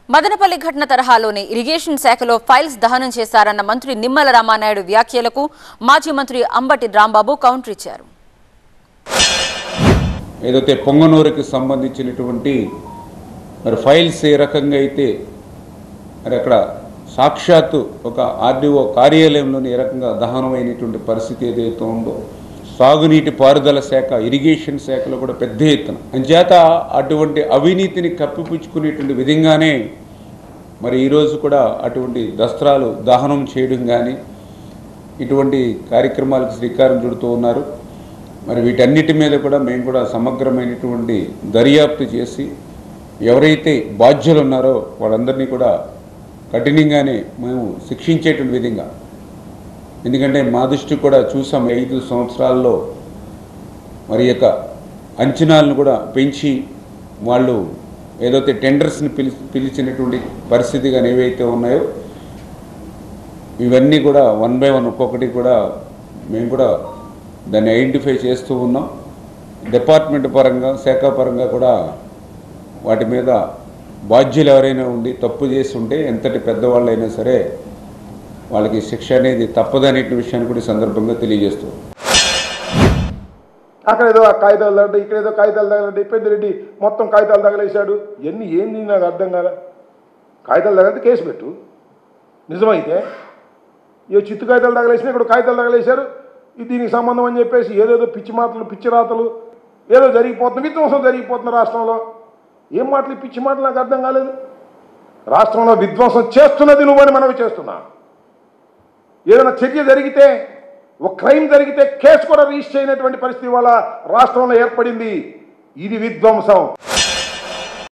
మదనపల్లి ఘటన తరహాలోనే ఇరిగేషన్ శాఖలో ఫైల్స్ దహనం చేశారన్న మంత్రి నిమ్మల రామానాయుడు వ్యాఖ్యలకు మాజీ మంత్రి అంబటి రాంబాబు కౌంటర్ ఇచ్చారు. ఏదైతే పొంగనూరుకి సంబంధించినటువంటి మరి ఫైల్స్ ఏ రకంగా అయితే మరి అక్కడ సాక్షాత్తు ఒక ఆర్డీఓ కార్యాలయంలోని ఏ రకంగా దహనమైనటువంటి పరిస్థితి ఏదైతే ఉందో, సాగునీటి పారుదల శాఖ, ఇరిగేషన్ శాఖలో కూడా పెద్ద ఎత్తున అంచేత అటువంటి అవినీతిని కప్పిపుచ్చుకునేటువంటి విధంగానే మరి ఈరోజు కూడా అటువంటి దస్త్రాలు దహనం చేయడం కానీ ఇటువంటి కార్యక్రమాలకు శ్రీకారం చుడుతూ ఉన్నారు. మరి వీటన్నిటి మీద కూడా మేము కూడా సమగ్రమైనటువంటి దర్యాప్తు చేసి ఎవరైతే బాధ్యులు ఉన్నారో వాళ్ళందరినీ కూడా కఠినంగానే మేము శిక్షించేటువంటి విధంగా, ఎందుకంటే మా దృష్టి కూడా చూసాం 5 సంవత్సరాల్లో మరి యొక్క అంచనాలను కూడా పెంచి వాళ్ళు ఏదైతే టెండర్స్ని పిలిచినటువంటి పరిస్థితి కానీ ఏవైతే ఉన్నాయో ఇవన్నీ కూడా 1 by 1 ఒక్కొక్కటి కూడా మేము కూడా దాన్ని ఐడెంటిఫై చేస్తూ ఉన్నాం. డిపార్ట్మెంట్ పరంగా, శాఖ పరంగా కూడా వాటి మీద బాధ్యులు ఎవరైనా ఉండి తప్పు చేసి ఉంటే ఎంతటి పెద్దవాళ్ళైనా సరే వాళ్ళకి శిక్ష అనేది తప్పదనే విషయాన్ని కూడా ఈ సందర్భంగా తెలియజేస్తూ, అక్కడ ఏదో కాగితాలు తగ్గ, ఇక్కడ ఏదో కాగితాలు తగలండి, పెద్దిరెడ్డి మొత్తం కాగితాలు తగలేశాడు. ఏంది నాకు అర్థం కాలే. కాగితాలు తగలితే కేసు పెట్టు, నిజమైతే ఏ చిత్తు కాగితాలు తగలేసినా ఇక్కడ కాగితాలు తగలేశారు, ఇది దీనికి సంబంధం అని చెప్పేసి ఏదేదో పిచ్చి మాటలు, పిచ్చి రాతలు ఏదో జరిగిపోతుంది, విధ్వంసం జరిగిపోతుంది రాష్ట్రంలో. ఏం మాటలు, పిచ్చి మాటలు నాకు అర్థం కాలేదు. రాష్ట్రంలో విధ్వంసం చేస్తున్నది నువ్వని మనవి చేస్తున్నా. ఏదైనా చర్య జరిగితే, ఒక క్రైమ్ జరిగితే కేసు కూడా రిజిస్టర్ అయినటువంటి పరిస్థితి వల్ల రాష్ట్రంలో ఏర్పడింది. ఇది విధ్వంసం.